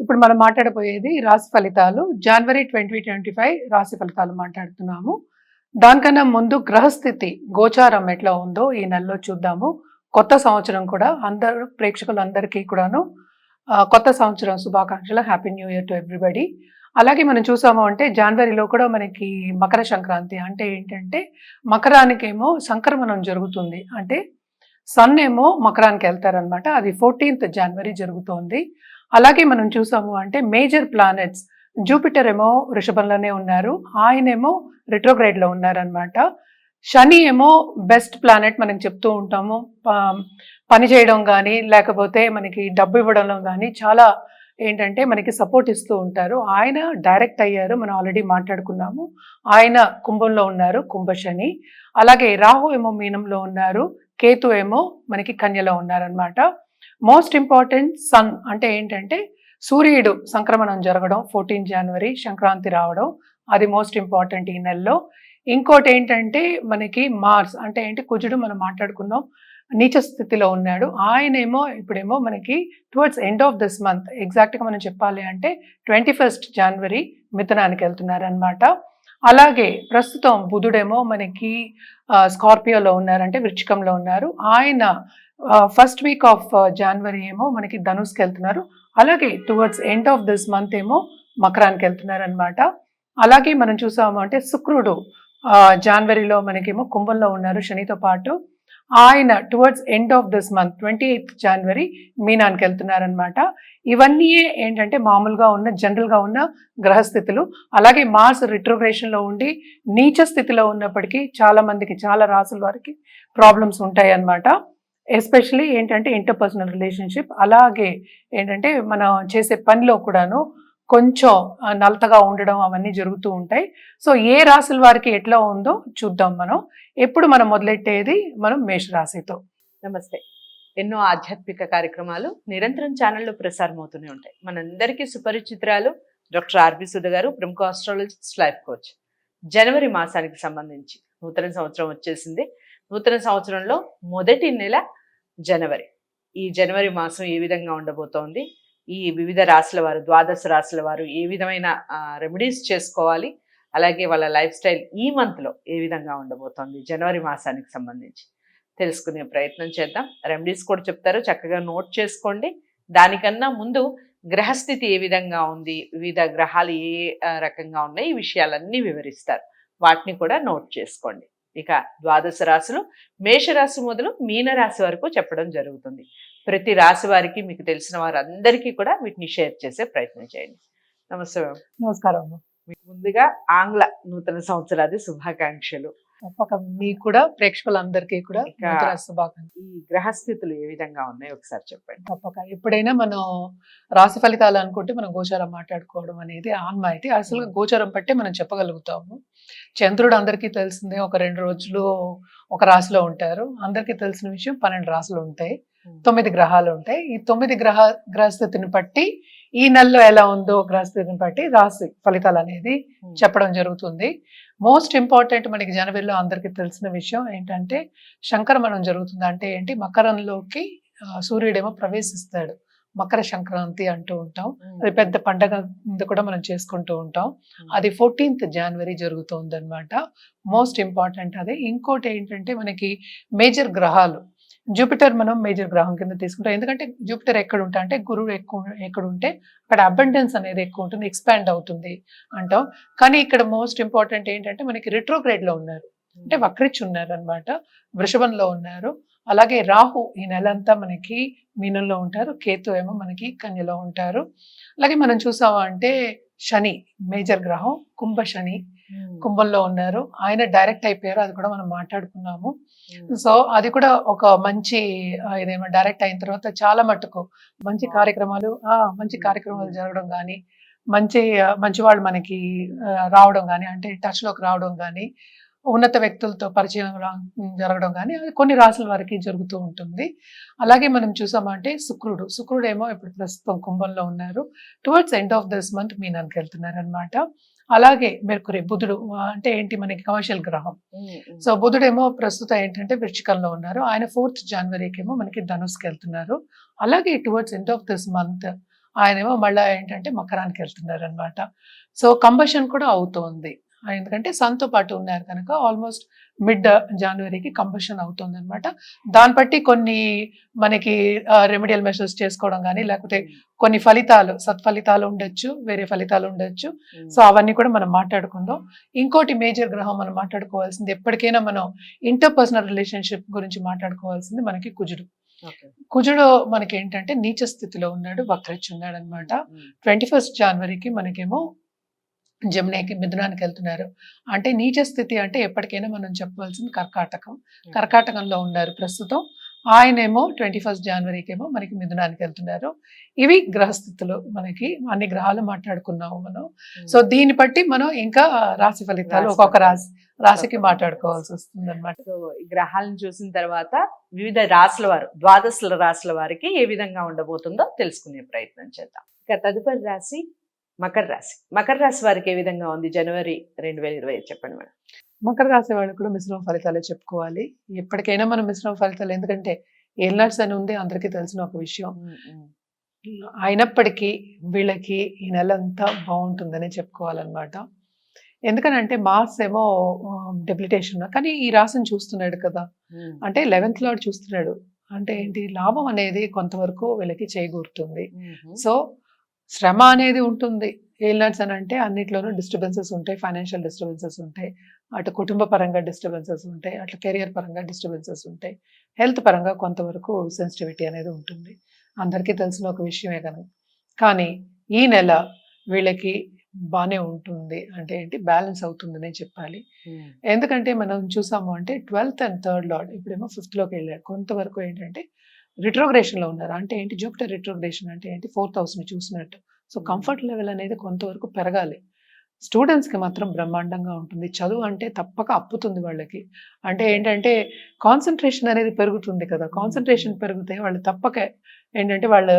ఇప్పుడు మనం మాట్లాడబోయేది రాశి ఫలితాలు. జనవరి 2025 రాశి ఫలితాలు మాట్లాడుతున్నాము. దానికన్నా ముందు గ్రహస్థితి గోచారం ఎట్లా ఉందో ఈ నెలలో చూద్దాము. కొత్త సంవత్సరం కూడా అందరూ ప్రేక్షకులందరికీ కూడాను కొత్త సంవత్సరం శుభాకాంక్షలు. Happy new year to everybody. అలాగే మనం చూసాము అంటే జనవరిలో కూడా మనకి మకర సంక్రాంతి అంటే ఏంటంటే మకరానికేమో సంక్రమణం జరుగుతుంది. అంటే సన్ ఏమో మకరానికి వెళ్తారనమాట. అది 14th జనవరి జరుగుతోంది. అలాగే మనం చూసాము అంటే మేజర్ ప్లానెట్స్ జూపిటర్ ఏమో వృషభంలోనే ఉన్నారు, ఆయనేమో రిట్రోగ్రేడ్లో ఉన్నారనమాట. శని ఏమో బెస్ట్ ప్లానెట్ మనం చెప్తూ ఉంటాము. పని చేయడం కానీ లేకపోతే మనకి డబ్బు ఇవ్వడంలో కానీ చాలా ఏంటంటే మనకి సపోర్ట్ ఇస్తూ ఉంటారు. ఆయన డైరెక్ట్ అయ్యారు, మనం ఆల్రెడీ మాట్లాడుకున్నాము. ఆయన కుంభంలో ఉన్నారు, కుంభశని. అలాగే రాహు ఏమో మీనంలో ఉన్నారు, కేతు ఏమో మనకి కన్యలో ఉన్నారనమాట. మోస్ట్ ఇంపార్టెంట్ సన్ అంటే ఏంటంటే సూర్యుడు సంక్రమణం జరగడం 14 జనవరి సంక్రాంతి రావడం, అది మోస్ట్ ఇంపార్టెంట్ ఈ నెలలో. ఇంకోటి ఏంటంటే మనకి మార్స్ అంటే ఏంటి కుజుడు మనం మాట్లాడుకున్నాం, నీచ స్థితిలో ఉన్నాడు. ఆయనేమో ఇప్పుడేమో మనకి towards end of this month ఎగ్జాక్ట్గా మనం చెప్పాలి అంటే 21st జనవరి మిథునానికి వెళ్తున్నారు అనమాట. అలాగే ప్రస్తుతం బుధుడేమో మనకి స్కార్పియోలో ఉన్నారంటే వృచ్చికంలో ఉన్నారు. ఆయన ఫస్ట్ వీక్ ఆఫ్ జనవరి ఏమో మనకి ధనుస్కి వెళ్తున్నారు. అలాగే towards end of this month ఏమో మకరానికి వెళ్తున్నారు అనమాట. అలాగే మనం చూసాము అంటే శుక్రుడు జనవరిలో మనకేమో కుంభంలో ఉన్నారు శనితో పాటు. ఆయన towards end of this month 28th జనవరి మీనానికి వెళ్తున్నారనమాట. ఇవన్నీ ఏంటంటే మామూలుగా ఉన్న జనరల్గా ఉన్న గ్రహస్థితులు. అలాగే మార్స్ రిట్రోగ్రేషన్లో ఉండి నీచ స్థితిలో ఉన్నప్పటికీ చాలా మందికి చాలా రాసుల వారికి ప్రాబ్లమ్స్ ఉంటాయి అన్నమాట. ఎస్పెషలీ ఏంటంటే ఇంటర్పర్సనల్ రిలేషన్షిప్, అలాగే ఏంటంటే మనం చేసే పనిలో కూడాను కొంచెం నలతగా ఉండడం అవన్నీ జరుగుతూ ఉంటాయి. సో ఏ రాశుల వారికి ఎట్లా ఉందో చూద్దాం మనం. ఎప్పుడు మనం మొదలెట్టేది మనం మేషరాశితో. నమస్తే. ఎన్నో ఆధ్యాత్మిక కార్యక్రమాలు నిరంతరం ఛానల్లో ప్రసారం అవుతూనే ఉంటాయి. మనందరికీ సుపరిచితురాలు డాక్టర్ ఆర్బి సుధ గారు, ప్రముఖ ఆస్ట్రాలజిస్ట్, లైఫ్ కోచ్. జనవరి మాసానికి సంబంధించి నూతన సంవత్సరం వచ్చేసింది. నూతన సంవత్సరంలో మొదటి నెల జనవరి. ఈ జనవరి మాసం ఏ విధంగా ఉండబోతోంది, ఈ వివిధ రాశుల వారు, ద్వాదశ రాశుల వారు ఏ విధమైన రెమెడీస్ చేసుకోవాలి, అలాగే వాళ్ళ లైఫ్ స్టైల్ ఈ మంత్లో ఏ విధంగా ఉండబోతోంది జనవరి మాసానికి సంబంధించి తెలుసుకునే ప్రయత్నం చేద్దాం. రెమెడీస్ కూడా చెప్తారు, చక్కగా నోట్ చేసుకోండి. దానికన్నా ముందు గ్రహస్థితి ఏ విధంగా ఉంది, వివిధ గ్రహాలు ఏ రకంగా ఉన్నాయి, ఈ విషయాలన్నీ వివరిస్తారు. వాటిని కూడా నోట్ చేసుకోండి. ఇక ద్వాదశ రాశులు మేషరాశి మొదలు మీనరాశి వరకు చెప్పడం జరుగుతుంది. ప్రతి రాశి వారికి మీకు తెలిసిన వారందరికీ కూడా వీటిని షేర్ చేసే ప్రయత్నం చేయండి. నమస్తే. నమస్కారం. మీకు ముందుగా ఆంగ్ల నూతన సంవత్సరాది శుభాకాంక్షలు. తప్పక మీకు కూడా ప్రేక్షకులందరికీ కూడా శుభాకాంక్షలు. ఈ గ్రహస్థితులు ఏ విధంగా ఉన్నాయి ఒకసారి చెప్పండి. తప్పక ఎప్పుడైనా మనం రాశి ఫలితాలు అనుకుంటే మనం గోచారం మాట్లాడుకోవడం అనేది ఆన్మాయితీ. అసలు గోచారం పట్టే మనం చెప్పగలుగుతాము. చంద్రుడు అందరికీ తెలిసిందే, ఒక 2 రోజులు ఒక రాశిలో ఉంటారు. అందరికీ తెలిసిన విషయం 12 రాశులు ఉంటాయి, 9 గ్రహాలు ఉంటాయి. ఈ 9 గ్రహస్థితిని బట్టి ఈ నెలలో ఎలా ఉందో గ్రహస్థితిని బట్టి రాశి ఫలితాలు అనేది చెప్పడం జరుగుతుంది. మోస్ట్ ఇంపార్టెంట్ మనకి జనవరిలో అందరికీ తెలిసిన విషయం ఏంటంటే సంక్రమణం జరుగుతుంది. అంటే ఏంటి, మకరంలోకి సూర్యుడేమో ప్రవేశిస్తాడు. మకర సంక్రాంతి అంటూ ఉంటాం. అది పెద్ద పండగ కూడా మనం చేసుకుంటూ ఉంటాం. అది 14th జనవరి జరుగుతుంది అనమాట. మోస్ట్ ఇంపార్టెంట్ అదే. ఇంకోటి ఏంటంటే మనకి మేజర్ గ్రహాలు జూపిటర్ మనం మేజర్ గ్రహం కింద తీసుకుంటాం. ఎందుకంటే జూపిటర్ ఎక్కడ ఉంటా అంటే గురువు ఎక్కడ ఉంటే అక్కడ అబండెన్స్ అనేది ఎక్కువ ఉంటుంది, ఎక్స్పాండ్ అవుతుంది అంటాం. కానీ ఇక్కడ మోస్ట్ ఇంపార్టెంట్ ఏంటంటే మనకి రిట్రోగ్రేడ్ లో ఉన్నారు, అంటే వక్రించి ఉన్నారు అనమాట, వృషభంలో ఉన్నారు. అలాగే రాహు ఈ నెలంతా మనకి మీనంలో ఉంటారు, కేతు ఏమో మనకి కన్యలో ఉంటారు. అలాగే మనం చూసాము అంటే శని మేజర్ గ్రహం కుంభ శని కుంభంలో ఉన్నారు, ఆయన డైరెక్ట్ అయిపోయారు, అది కూడా మనం మాట్లాడుకున్నాము. సో అది కూడా ఒక మంచి ఇదేమో డైరెక్ట్ అయిన తర్వాత చాలా మట్టుకు మంచి కార్యక్రమాలు జరగడం కానీ, మంచి వాళ్ళు మనకి రావడం కానీ, అంటే టచ్ లోకి రావడం కానీ, ఉన్నత వ్యక్తులతో పరిచయం జరగడం కానీ అది కొన్ని రాశుల వారికి జరుగుతూ ఉంటుంది. అలాగే మనం చూసామంటే శుక్రుడు ఏమో ఇప్పుడు ప్రస్తుతం కుంభంలో ఉన్నారు, towards end of this month మీనానికి వెళ్తున్నారు అనమాట. అలాగే మెర్కురీ బుధుడు అంటే ఏంటి మనకి కమర్షియల్ గ్రహం. సో బుధుడేమో ప్రస్తుతం ఏంటంటే వృశ్చికంలో ఉన్నారు, ఆయన 4th జనవరికి ఏమో మనకి ధనుస్కి వెళ్తున్నారు. అలాగే towards end of this month ఆయనేమో మళ్ళీ ఏంటంటే మకరానికి వెళ్తున్నారు అనమాట. సో కంబషన్ కూడా అవుతోంది. ఎందుకంటే సన్‌తో పాటు ఉన్నారు కనుక ఆల్మోస్ట్ మిడ్ జనవరికి కంబషన్ అవుతుంది అనమాట. దాన్ని బట్టి కొన్ని మనకి రెమెడియల్ మెషర్స్ చేసుకోవడం కానీ, లేకపోతే కొన్ని ఫలితాలు సత్ఫలితాలు ఉండొచ్చు, వేరే ఫలితాలు ఉండొచ్చు. సో అవన్నీ కూడా మనం మాట్లాడుకుందాం. ఇంకోటి మేజర్ గ్రహం మనం మాట్లాడుకోవాల్సింది, ఎప్పటికైనా మనం ఇంటర్పర్సనల్ రిలేషన్షిప్ గురించి మాట్లాడుకోవాల్సింది మనకి కుజుడు. కుజుడు మనకి ఏంటంటే నీచ స్థితిలో ఉన్నాడు, వక్రించి ఉన్నాడు అనమాట. 21 జనవరికి మనకేమో జమునాకి మిథునానికి వెళ్తున్నారు. అంటే నీచ స్థితి అంటే ఎప్పటికైనా మనం చెప్పవలసింది కర్కాటకం. కర్కాటకంలో ఉన్నారు ప్రస్తుతం. ఆయనేమో 21 జనవరికి ఏమో మనకి మిథునానికి వెళ్తున్నారు. ఇవి గ్రహస్థితులు, మనకి అన్ని గ్రహాలు మాట్లాడుకున్నాము మనం. సో దీన్ని బట్టి మనం ఇంకా రాశి ఫలితాలు ఒక్కొక్క రాశికి మాట్లాడుకోవాల్సి వస్తుంది అనమాట. సో ఈ గ్రహాలను చూసిన తర్వాత వివిధ రాశుల వారు, ద్వాదశ రాశుల వారికి ఏ విధంగా ఉండబోతుందో తెలుసుకునే ప్రయత్నం చేద్దాం. ఇక తదుపరి రాశి మకర రాశి. మకర రాశి వారికి ఏ విధంగా ఉంది జనవరి 2020 చెప్పండి మేడం. మకర రాశి వాళ్ళు కూడా మిశ్రమ ఫలితాలే చెప్పుకోవాలి. ఎప్పటికైనా మనం మిశ్రమ ఫలితాలు, ఎందుకంటే ఏలినాడ్స్ అని ఉంది అందరికీ తెలిసిన ఒక విషయం. అయినప్పటికీ వీళ్ళకి ఈ నెల అంతా బాగుంటుందని చెప్పుకోవాలన్నమాట. ఎందుకనంటే మార్స్ ఏమో డెబిలిటేషన్, కానీ ఈ రాశిని చూస్తున్నాడు కదా, అంటే 11th లార్డ్ చూస్తున్నాడు. అంటే ఏంటి, లాభం అనేది కొంతవరకు వీళ్ళకి చేకూరుతుంది. సో శ్రమ అనేది ఉంటుంది. ఏలినాడ్స్ అని అంటే అన్నిట్లోనూ డిస్టర్బెన్సెస్ ఉంటాయి, ఫైనాన్షియల్ డిస్టర్బెన్సెస్ ఉంటాయి, అటు కుటుంబ పరంగా డిస్టర్బెన్సెస్ ఉంటాయి, అట్లా కెరియర్ పరంగా డిస్టర్బెన్సెస్ ఉంటాయి, హెల్త్ పరంగా కొంతవరకు సెన్సిటివిటీ అనేది ఉంటుంది. అందరికీ తెలిసిన ఒక విషయమే కదా. కానీ ఈ నెల వీళ్ళకి బాగానే ఉంటుంది. అంటే ఏంటి, బ్యాలెన్స్ అవుతుందనే చెప్పాలి. ఎందుకంటే మనం చూసాము అంటే 12th and 3rd లార్డ్ ఇప్పుడేమో 5th లోకి వెళ్ళాడు. కొంతవరకు ఏంటంటే రిట్రోగ్రేషన్ లో ఉన్నారు. అంటే ఏంటి, జూపిటర్ రిట్రోగ్రేషన్ అంటే ఏంటి, 4th హౌస్ ని చూసినట్టు. సో కంఫర్ట్ లెవెల్ అనేది కొంతవరకు పెరగాలి. స్టూడెంట్స్ కి మాత్రం బ్రహ్మాండంగా ఉంటుంది. చదువు అంటే తప్పక అప్పుతుంది వాళ్ళకి. అంటే ఏంటంటే కాన్సన్ట్రేషన్ అనేది పెరుగుతుంది కదా. కాన్సన్ట్రేషన్ పెరిగితే వాళ్ళు తప్పక ఏంటంటే వాళ్ళు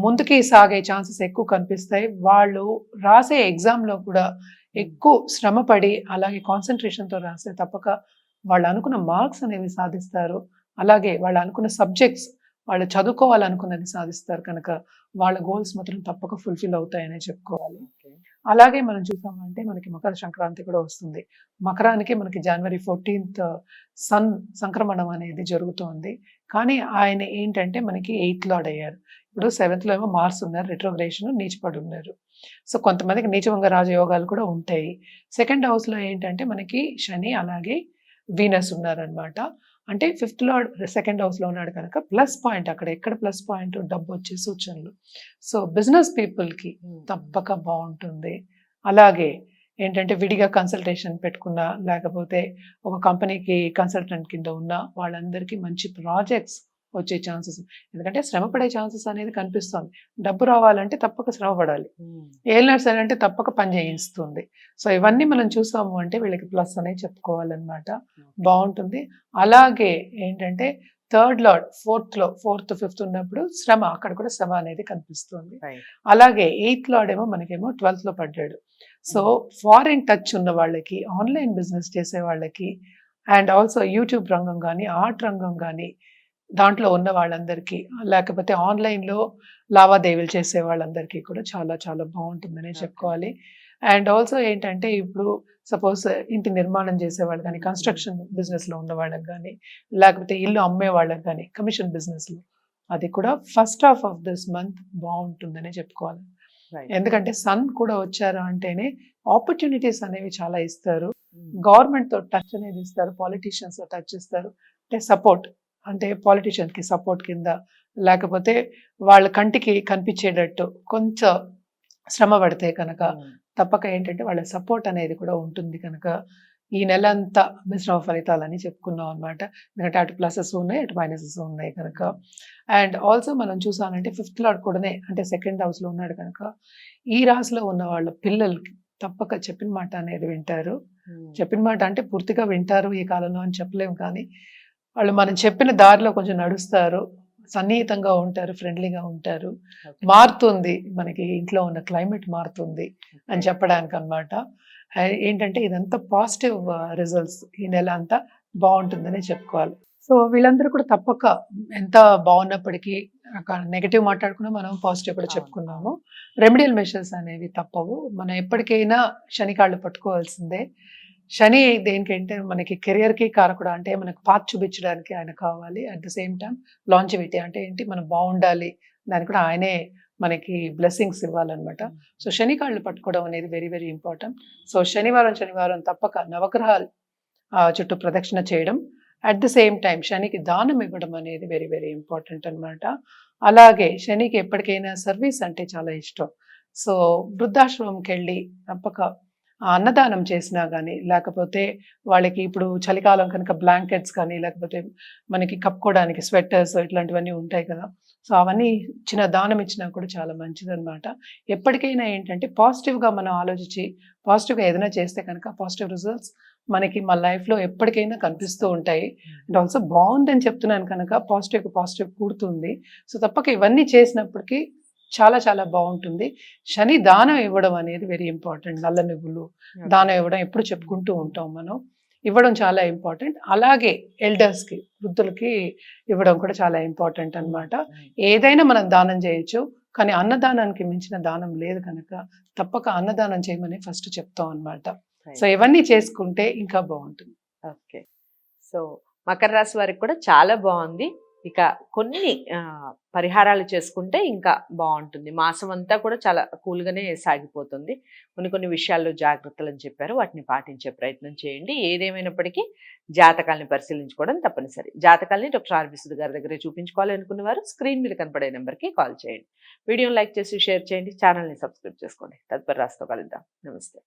ముందుకి సాగే ఛాన్సెస్ ఎక్కువ కనిపిస్తాయి. వాళ్ళు రాసే ఎగ్జామ్లో కూడా ఎక్కువ శ్రమపడి అలాగే కాన్సన్ట్రేషన్తో రాస్తే తప్పక వాళ్ళు అనుకున్న మార్క్స్ అనేవి సాధిస్తారు. అలాగే వాళ్ళు అనుకున్న సబ్జెక్ట్స్, వాళ్ళు చదువుకోవాలనుకున్నది సాధిస్తారు కనుక వాళ్ళ గోల్స్ మాత్రం తప్పక ఫుల్ఫిల్ అవుతాయనే చెప్పుకోవాలి. అలాగే మనం చూసామంటే మనకి మకర సంక్రాంతి కూడా వస్తుంది. మకరానికి మనకి జనవరి 14th సన్ సంక్రమణం అనేది జరుగుతోంది. కానీ ఆయన ఏంటంటే మనకి 8th లార్డ్ అయ్యారు. ఇప్పుడు 7th లో ఏమో మార్స్ ఉన్నారు, రిట్రోగ్రేషన్, నీచపడి ఉన్నారు. సో కొంతమందికి నీచభంగ రాజయోగాలు కూడా ఉంటాయి. 2nd హౌస్ లో ఏంటంటే మనకి శని అలాగే వీనస్ ఉన్నారనమాట. అంటే 5th లార్డ్ 2nd హౌస్ లో ఉన్నాడు కనుక ప్లస్ పాయింట్, అక్కడ ఎక్కడ ప్లస్ పాయింట్, డబ్బు వచ్చే సూచనలు. సో బిజినెస్ పీపుల్ కి తప్పక బాగుంటుంది. అలాగే ఏంటంటే విడిగా కన్సల్టేషన్ పెట్టుకున్నా, లేకపోతే ఒక కంపెనీకి కన్సల్టెంట్ కింద ఉన్న వాళ్ళందరికీ మంచి ప్రాజెక్ట్స్ వచ్చే ఛాన్సెస్. ఎందుకంటే శ్రమ పడే ఛాన్సెస్ అనేది కనిపిస్తుంది. డబ్బు రావాలంటే తప్పక శ్రమ పడాలి. ఏలినాడ్స్ అని అంటే తప్పక పని చేయిస్తుంది. సో ఇవన్నీ మనం చూసాము అంటే వీళ్ళకి ప్లస్ అనేది చెప్పుకోవాలన్నమాట. బాగుంటుంది. అలాగే ఏంటంటే 3rd లార్డ్ 4th 5th ఉన్నప్పుడు శ్రమ, అక్కడ కూడా శ్రమ అనేది కనిపిస్తుంది. అలాగే 8th లార్డ్ ఏమో మనకేమో 12th లో పడ్డాడు. సో ఫారిన్ టచ్ ఉన్న వాళ్ళకి, ఆన్లైన్ బిజినెస్ చేసే వాళ్ళకి, అండ్ ఆల్సో యూట్యూబ్ రంగం కానీ, ఆర్ట్ రంగం కానీ, దాంట్లో ఉన్న వాళ్ళందరికీ, లేకపోతే ఆన్లైన్లో లావాదేవీలు చేసే వాళ్ళందరికీ కూడా చాలా చాలా బాగుంటుందనే చెప్పుకోవాలి. అండ్ ఆల్సో ఏంటంటే ఇప్పుడు సపోజ్ ఇంటి నిర్మాణం చేసేవాళ్ళు కానీ, కన్స్ట్రక్షన్ బిజినెస్లో ఉన్న వాళ్ళకి కానీ, లేకపోతే ఇల్లు అమ్మే వాళ్ళకి కానీ, కమిషన్ బిజినెస్లో, అది కూడా first half of this month బాగుంటుందనే చెప్పుకోవాలి. ఎందుకంటే సన్ కూడా వచ్చారు అంటేనే ఆపర్చునిటీస్ అనేవి చాలా ఇస్తారు. గవర్నమెంట్ తో టచ్ అనేది ఇస్తారు, పాలిటీషియన్స్ తో టచ్ ఇస్తారు. అంటే సపోర్ట్, అంటే పాలిటీషియన్ కి సపోర్ట్ కింద, లేకపోతే వాళ్ళ కంటికి కనిపించేటట్టు కొంచెం శ్రమ పడితే కనుక తప్పక ఏంటంటే వాళ్ళ సపోర్ట్ అనేది కూడా ఉంటుంది. కనుక ఈ నెల అంతా మిశ్రమ ఫలితాలని చెప్పుకున్నాం అనమాట. ఎందుకంటే అటు ప్లసెస్ ఉన్నాయి, అటు మైనసెస్ ఉన్నాయి కనుక. అండ్ ఆల్సో మనం చూసానంటే 5th లార్డ్ కూడానే అంటే 2nd హౌస్ లో ఉన్నాడు కనుక ఈ రాశిలో ఉన్న వాళ్ళ పిల్లలకి తప్పక చెప్పిన మాట అనేది వింటారు. చెప్పిన మాట అంటే పూర్తిగా వింటారు ఈ కాలంలో అని చెప్పలేము, కానీ వాళ్ళు మనం చెప్పిన దారిలో కొంచెం నడుస్తారు, సన్నిహితంగా ఉంటారు, ఫ్రెండ్లీగా ఉంటారు. మారుతుంది, మనకి ఇంట్లో ఉన్న క్లైమేట్ మారుతుంది అని చెప్పడానికి అనమాట. ఏంటంటే ఇదంతా పాజిటివ్ రిజల్ట్స్, ఈ నెల అంతా బాగుంటుందని చెప్పుకోవాలి. సో వీళ్ళందరూ కూడా తప్పక ఎంత బాగున్నప్పటికీ నెగటివ్ మాట్లాడుకున్నా మనం పాజిటివ్ కూడా అవును, చెప్పుకున్నాము. రెమెడియల్ మెషర్స్ అనేవి తప్పవు. మనం ఎప్పటికైనా శని కాళ్ళు పట్టుకోవాల్సిందే. శని దేనికంటే మనకి కెరియర్‌కి కారకుడు. అంటే మనకు పాత్ చూపించడానికి ఆయన కావాలి. At the same time longevity అంటే ఏంటి, మనం బావుండాలి. దానికి కూడా ఆయనే మనకి బ్లెస్సింగ్స్ ఇవ్వాలనమాట. సో, శని కాళ్ళు పట్టుకోవడం అనేది వెరీ, వెరీ ఇంపార్టెంట్. సో, శనివారం తప్పక నవగ్రహాలు చుట్టూ ప్రదక్షిణ చేయడం. అట్ ద సేమ్ టైమ్ శనికి దానం ఇవ్వడం అనేది వెరీ, వెరీ ఇంపార్టెంట్ అనమాట. అలాగే శనికి ఎప్పటికైనా సర్వీస్ అంటే చాలా ఇష్టం. సో, వృద్ధాశ్రమంకెళ్ళి తప్పక అన్నదానం చేసినా గానీ, లేకపోతే వాళ్ళకి ఇప్పుడు చలికాలం కనుక బ్లాంకెట్స్ కానీ, లేకపోతే మనకి కప్పుకోవడానికి స్వెటర్స్ ఇట్లాంటివన్నీ ఉంటాయి కదా! సో, అవన్నీ దానం ఇచ్చినా కూడా చాలా మంచిదనమాట. ఎప్పటికైనా ఏంటంటే పాజిటివ్‌గా మనం ఆలోచించి, పాజిటివ్‌గా ఏదైనా చేస్తే కనుక పాజిటివ్ రిజల్ట్స్ మనకి మన లైఫ్‌లో ఎప్పటికైనా కనిపిస్తూ ఉంటాయి. అండ్ ఆల్సో బావుందని చెప్తున్నాను కనుక పాజిటివ్ కూడుతుంది. సో, తప్పక ఇవన్నీ చేసినప్పటికీ చాలా చాలా బావుంటుంది. శని దానం ఇవ్వడం అనేది వెరీ ఇంపార్టెంట్. నల్ల నువ్వులు దానం ఇవ్వడం ఎప్పుడు చెప్పుకుంటూ ఉంటాం మనం. ఇవ్వడం చాలా ఇంపార్టెంట్. అలాగే ఎల్డర్స్‌కి, వృద్ధులకి ఇవ్వడం కూడా చాలా ఇంపార్టెంట్ అన్నమాట. ఏదైనా మనం దానం చేయొచ్చు. కానీ అన్నదానానికి మించిన దానం లేదు కనుక తప్పక అన్నదానం చేయమని ఫస్ట్ చెప్తాం అన్నమాట. సో, ఇవన్నీ చేసుకుంటే ఇంకా బావుంటుంది. ఓకే. సో, మకర రాశి వారికి కూడా చాలా బాగుంది. ఇక కొన్ని పరిహారాలు చేసుకుంటే ఇంకా బాగుంటుంది. మాసం అంతా కూడా చాలా కూల్గానే సాగిపోతుంది. కొన్ని విషయాల్లో జాగ్రత్తలు అని చెప్పారు, వాటిని పాటించే ప్రయత్నం చేయండి. ఏదేమైనప్పటికీ జాతకాలను పరిశీలించుకోవడం తప్పనిసరి. జాతకాలని డాక్టర్ ఆర్బి సుధ గారి దగ్గరే చూపించుకోవాలి అనుకున్న వారు స్క్రీన్ మీద కనపడే నెంబర్కి కాల్ చేయండి. వీడియోని లైక్ చేసి షేర్ చేయండి, ఛానల్ని సబ్స్క్రైబ్ చేసుకోండి. తదుపరి రాశితో కలుద్దాం. నమస్తే.